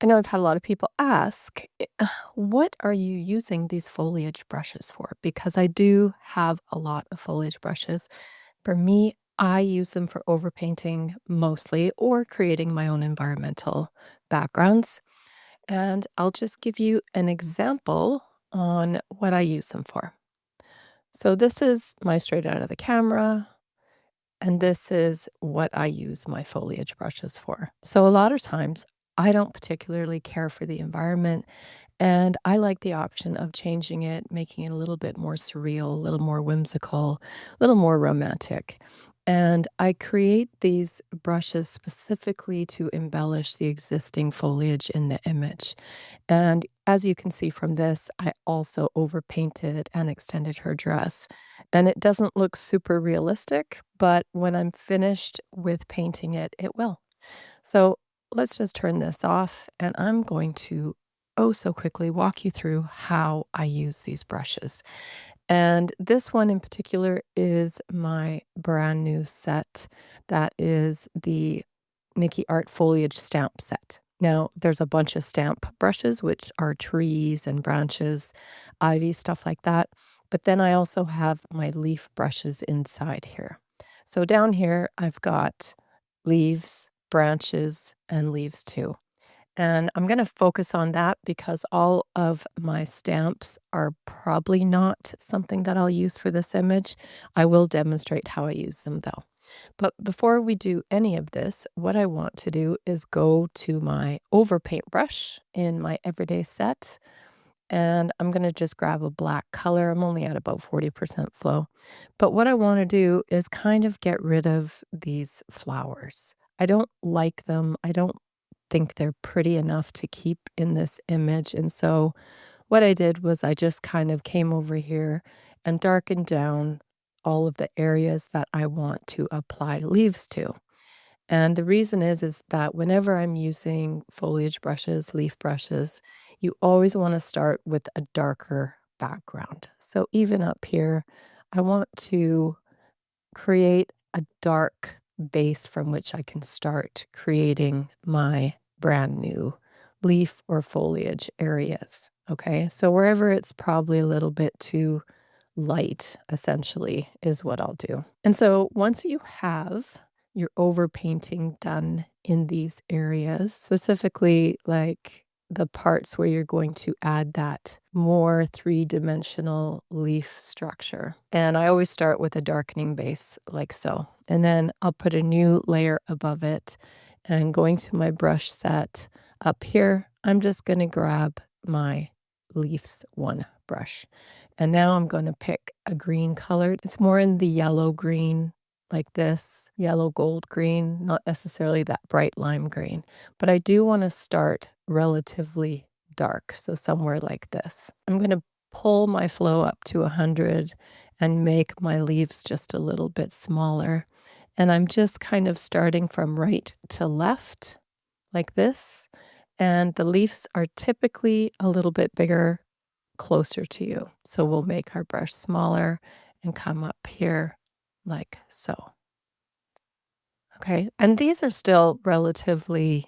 I know I've had a lot of people ask, what are you using these foliage brushes for? Because I do have a lot of foliage brushes. For me, I use them for overpainting mostly or creating my own environmental backgrounds. And I'll just give you an example on what I use them for. So this is my straight out of the camera, and this is what I use my foliage brushes for. So a lot of times I don't particularly care for the environment. And I like the option of changing it, making it a little bit more surreal, a little more whimsical, a little more romantic. And I create these brushes specifically to embellish the existing foliage in the image. And as you can see from this, I also overpainted and extended her dress. And it doesn't look super realistic, but when I'm finished with painting it, it will. So let's just turn this off, and I'm going to oh so quickly walk you through how I use these brushes. And this one in particular is my brand new set that is the Nikki Art Foliage stamp set. Now, there's a bunch of stamp brushes, which are trees and branches, ivy, stuff like that. But then I also have my leaf brushes inside here. So down here, I've got leaves, branches, and leaves too. And I'm going to focus on that because all of my stamps are probably not something that I'll use for this image. I will demonstrate how I use them though. But before we do any of this, what I want to do is go to my overpaint brush in my everyday set. And I'm going to just grab a black color. I'm only at about 40% flow. But what I want to do is kind of get rid of these flowers. I don't like them. I don't think they're pretty enough to keep in this image. And so what I did was I just kind of came over here and darkened down all of the areas that I want to apply leaves to. And the reason is that whenever I'm using foliage brushes, leaf brushes, you always want to start with a darker background. So even up here, I want to create a dark base from which I can start creating my brand new leaf or foliage areas. Okay, so wherever it's probably a little bit too light, essentially, is what I'll do. And so once you have your overpainting done in these areas, specifically like the parts where you're going to add that more three-dimensional leaf structure. And I always start with a darkening base like so. And then I'll put a new layer above it. And going to my brush set up here, I'm just going to grab my leaves one brush. And now I'm going to pick a green color. It's more in the yellow green, like this yellow gold green, not necessarily that bright lime green. But I do want to start relatively dark, so somewhere like this. I'm going to pull my flow up to 100 and make my leaves just a little bit smaller. And I'm just kind of starting from right to left, like this. And the leaves are typically a little bit bigger closer to you. So we'll make our brush smaller and come up here like so. Okay, and these are still relatively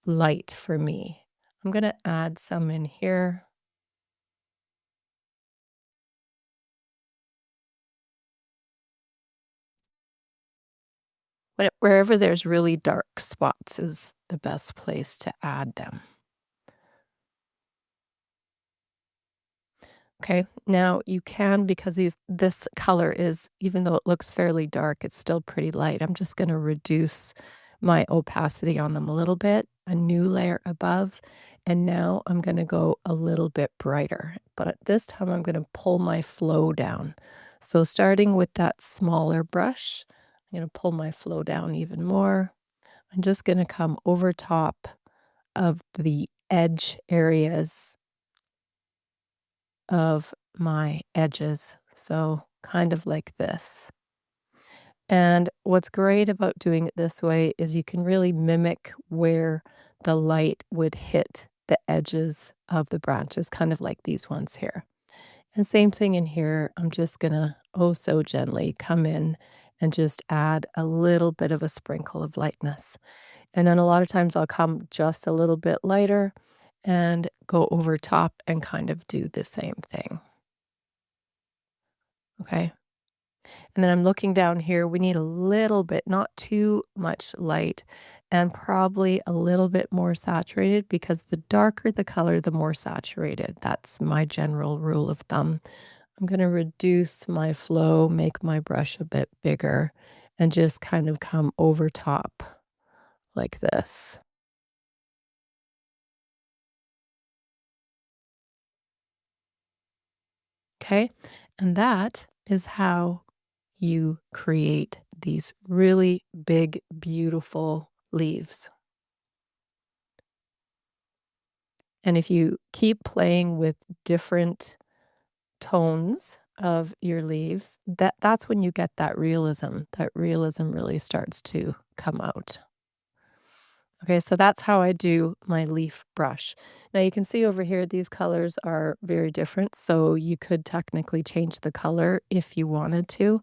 light for me. I'm going to add some in here. Wherever there's really dark spots is the best place to add them. Okay, now you can, because this color is, even though it looks fairly dark, it's still pretty light. I'm just going to reduce my opacity on them a little bit, a new layer above, and now I'm going to go a little bit brighter. But at this time, I'm going to pull my flow down. So starting with that smaller brush, I'm going to pull my flow down even more. I'm just going to come over top of the edge areas of my edges, so kind of like this. And what's great about doing it this way is you can really mimic where the light would hit the edges of the branches, kind of like these ones here. And same thing in here, I'm just gonna, oh so gently come in and just add a little bit of a sprinkle of lightness. And then a lot of times I'll come just a little bit lighter and go over top and kind of do the same thing. Okay. And then I'm looking down here. We need a little bit, not too much light, and probably a little bit more saturated because the darker the color, the more saturated. That's my general rule of thumb. I'm going to reduce my flow, make my brush a bit bigger, and just kind of come over top like this. Okay. And that is how you create these really big, beautiful leaves. And if you keep playing with different tones of your leaves, that's when you get that realism. That realism really starts to come out. Okay, so that's how I do my leaf brush. Now you can see over here, these colors are very different, so you could technically change the color if you wanted to.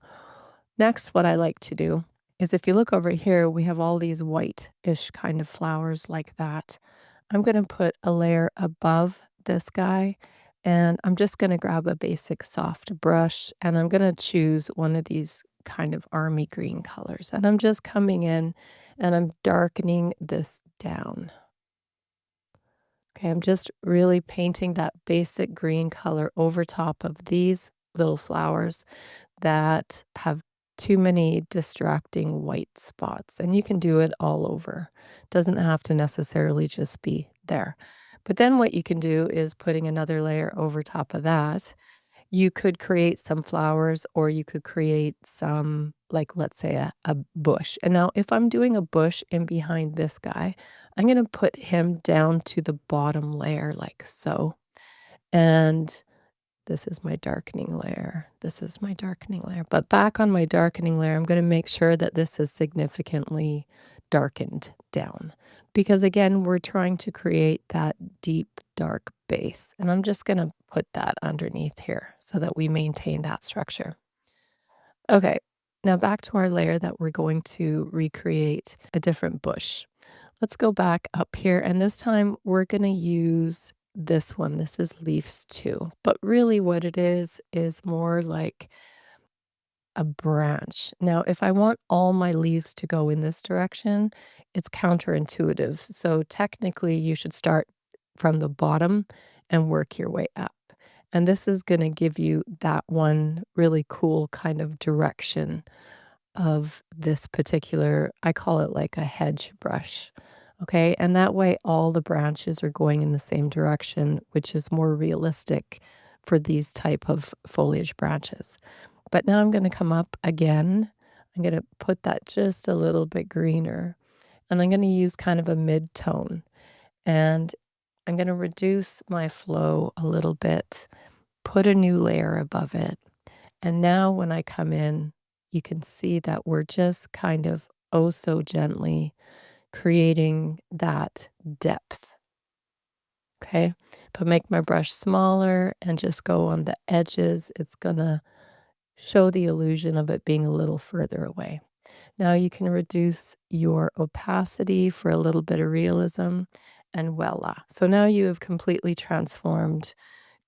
Next, what I like to do is if you look over here, we have all these white-ish kind of flowers like that. I'm gonna put a layer above this guy, and I'm just gonna grab a basic soft brush, and I'm gonna choose one of these kind of army green colors, and I'm just coming in and I'm darkening this down. Okay, I'm just really painting that basic green color over top of these little flowers that have too many distracting white spots, and you can do it all over. Doesn't have to necessarily just be there. But then what you can do is putting another layer over top of that. You could create some flowers or you could create some, like, let's say a bush. And now if I'm doing a bush in behind this guy, I'm gonna put him down to the bottom layer like so. And this is my darkening layer. This is my darkening layer. But back on my darkening layer, I'm gonna make sure that this is significantly darkened down. Because again, we're trying to create that deep, dark base. And I'm just gonna put that underneath here so that we maintain that structure. Okay, now back to our layer that we're going to recreate a different bush. Let's go back up here, and this time we're gonna use this one. This is leaves 2, but really what it is more like a branch. Now, if I want all my leaves to go in this direction, it's counterintuitive. So technically, you should start from the bottom and work your way up. And this is gonna give you that one really cool kind of direction of this particular, I call it like a hedge brush. Okay, and that way all the branches are going in the same direction, which is more realistic for these type of foliage branches. But now I'm going to come up again. I'm going to put that just a little bit greener, and I'm going to use kind of a mid-tone, and I'm going to reduce my flow a little bit, put a new layer above it. And now when I come in, you can see that we're just kind of oh so gently creating that depth. Okay. But make my brush smaller and just go on the edges. It's going to show the illusion of it being a little further away. Now you can reduce your opacity for a little bit of realism, and voila. So now you have completely transformed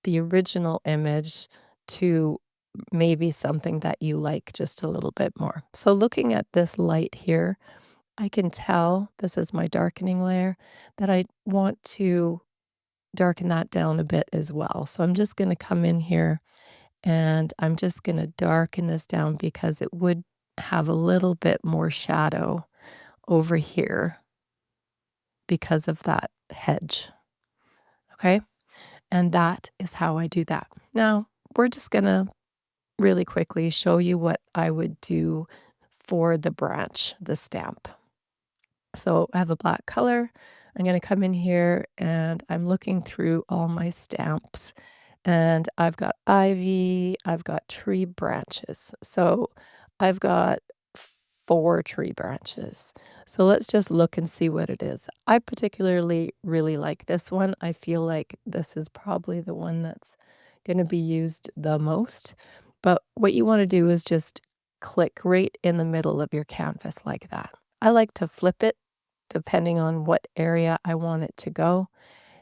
the original image to maybe something that you like just a little bit more. So looking at this light here, I can tell this is my darkening layer that I want to darken that down a bit as well. So I'm just going to come in here and I'm just going to darken this down because it would have a little bit more shadow over here because of that hedge. Okay. And that is how I do that. Now, we're just going to really quickly show you what I would do for the branch, the stamp. So I have a black color. I'm going to come in here and I'm looking through all my stamps and I've got ivy, I've got tree branches. So I've got 4 tree branches. So let's just look and see what it is. I particularly really like this one. I feel like this is probably the one that's going to be used the most. But what you want to do is just click right in the middle of your canvas like that. I like to flip it depending on what area I want it to go.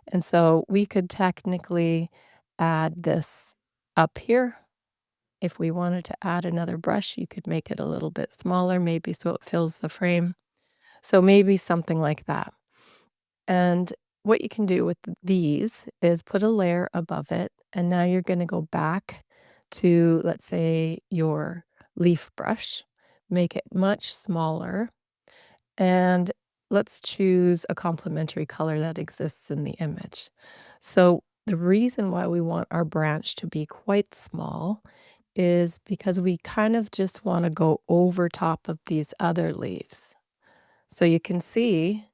And so we could technically add this up here. If we wanted to add another brush, you could make it a little bit smaller, maybe so it fills the frame. So maybe something like that. And what you can do with these is put a layer above it, and now you're gonna go back to, let's say, your leaf brush, make it much smaller, and let's choose a complementary color that exists in the image. So the reason why we want our branch to be quite small is because we kind of just wanna go over top of these other leaves. So you can see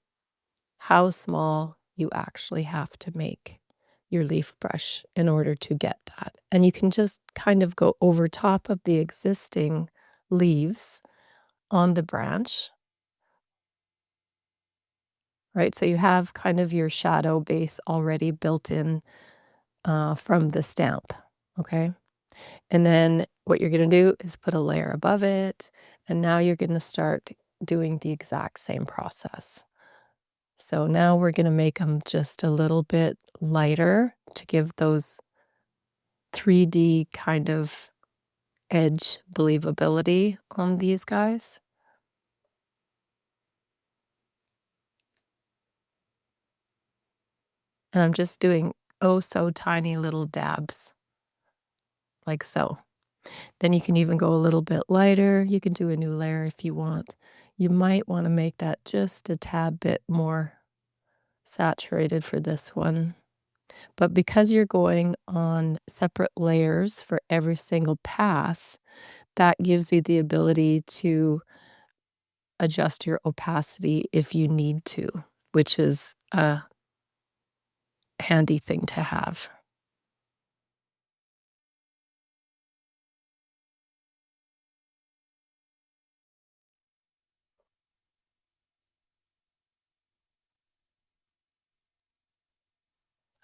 how small you actually have to make your leaf brush in order to get that. And you can just kind of go over top of the existing leaves on the branch, right? So you have kind of your shadow base already built in from the stamp, okay? And then what you're going to do is put a layer above it, and now you're going to start doing the exact same process. So now we're gonna make them just a little bit lighter to give those 3D kind of edge believability on these guys. And I'm just doing oh so tiny little dabs, like so. Then you can even go a little bit lighter. You can do a new layer if you want. You might want to make that just a tad bit more saturated for this one. But because you're going on separate layers for every single pass, that gives you the ability to adjust your opacity if you need to, which is a handy thing to have.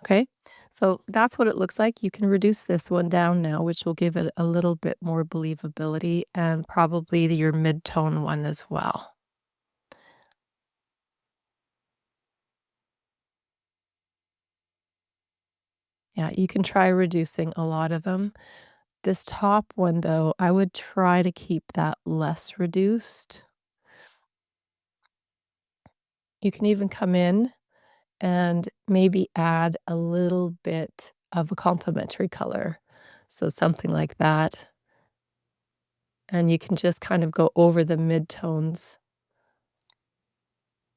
Okay? So that's what it looks like. You can reduce this one down now, which will give it a little bit more believability, and probably your mid-tone one as well. Yeah, you can try reducing a lot of them. This top one, though, I would try to keep that less reduced. You can even come in and maybe add a little bit of a complementary color. So something like that. And you can just kind of go over the midtones,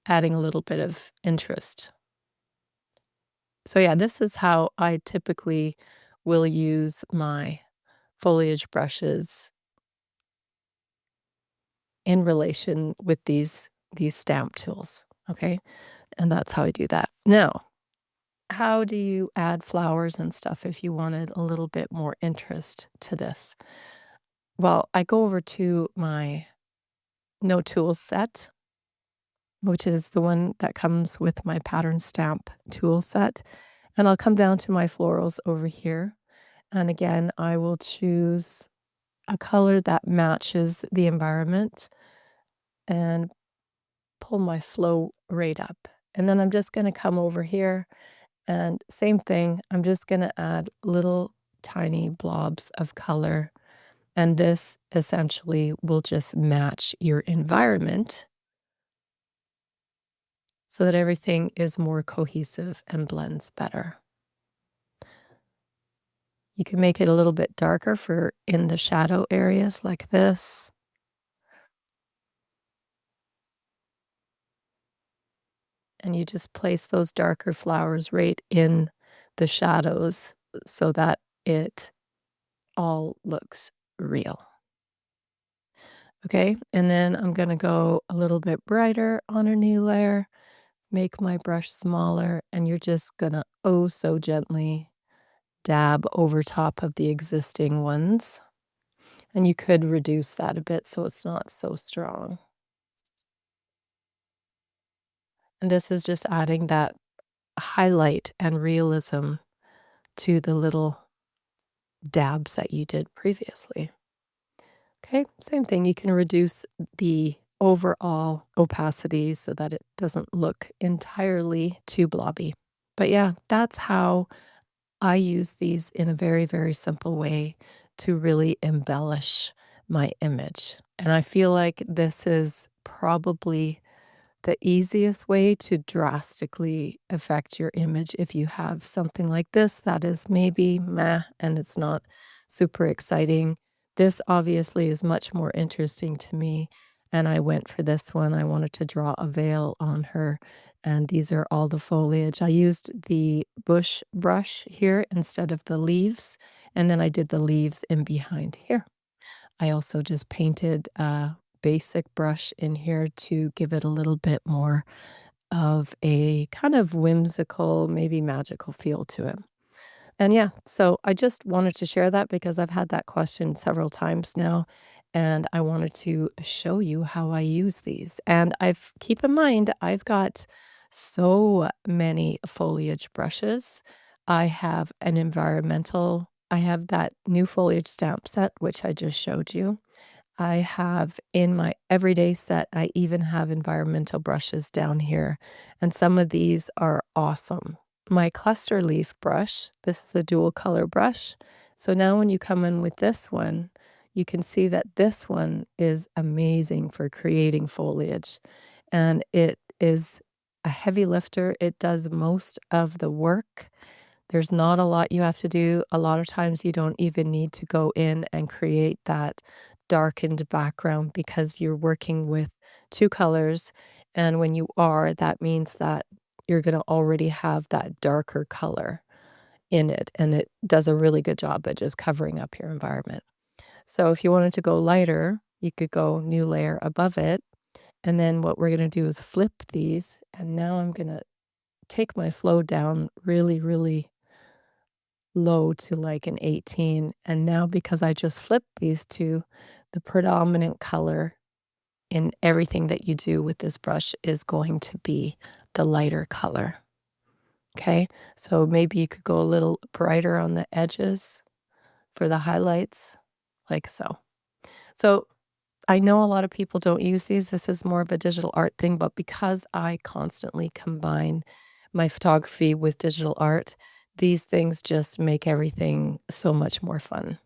adding a little bit of interest. So yeah, this is how I typically will use my foliage brushes in relation with these stamp tools. Okay. And that's how I do that. Now, how do you add flowers and stuff if you wanted a little bit more interest to this? Well, I go over to my No Tools set, which is the one that comes with my pattern stamp tool set, and I'll come down to my florals over here, and again, I will choose a color that matches the environment and pull my flow rate up, and then I'm just gonna come over here, and same thing, I'm just gonna add little tiny blobs of color, and this essentially will just match your environment so that everything is more cohesive and blends better. You can make it a little bit darker for in the shadow areas like this, and you just place those darker flowers right in the shadows so that it all looks real. Okay, and then I'm gonna go a little bit brighter on a new layer, make my brush smaller, and you're just gonna oh so gently dab over top of the existing ones. And you could reduce that a bit so it's not so strong. And this is just adding that highlight and realism to the little dabs that you did previously. Okay, same thing. You can reduce the overall opacity so that it doesn't look entirely too blobby. But yeah, that's how I use these in a very, very simple way to really embellish my image. And I feel like this is probably the easiest way to drastically affect your image if you have something like this that is maybe meh and it's not super exciting. This obviously is much more interesting to me. And I went for this one. I wanted to draw a veil on her. And these are all the foliage. I used the bush brush here instead of the leaves. And then I did the leaves in behind here. I also just painted a basic brush in here to give it a little bit more of a kind of whimsical, maybe magical feel to it. And yeah, so I just wanted to share that because I've had that question several times now, and I wanted to show you how I use these. And I've keep in mind, I've got so many foliage brushes. I have that new foliage stamp set, which I just showed you. I have in my everyday set, I even have environmental brushes down here, and some of these are awesome. My cluster leaf brush, this is a dual color brush. So now when you come in with this one, you can see that this one is amazing for creating foliage. And it is a heavy lifter. It does most of the work. There's not a lot you have to do. A lot of times you don't even need to go in and create that darkened background because you're working with 2 colors, and when you are, that means that you're gonna already have that darker color in it, and it does a really good job at just covering up your environment. So if you wanted to go lighter, you could go new layer above it, and then what we're gonna do is flip these, and now I'm gonna take my flow down really, really low to like an 18, and now because I just flipped these 2, the predominant color in everything that you do with this brush is going to be the lighter color, okay? So maybe you could go a little brighter on the edges for the highlights, like so. So I know a lot of people don't use these. This is more of a digital art thing, but because I constantly combine my photography with digital art, these things just make everything so much more fun.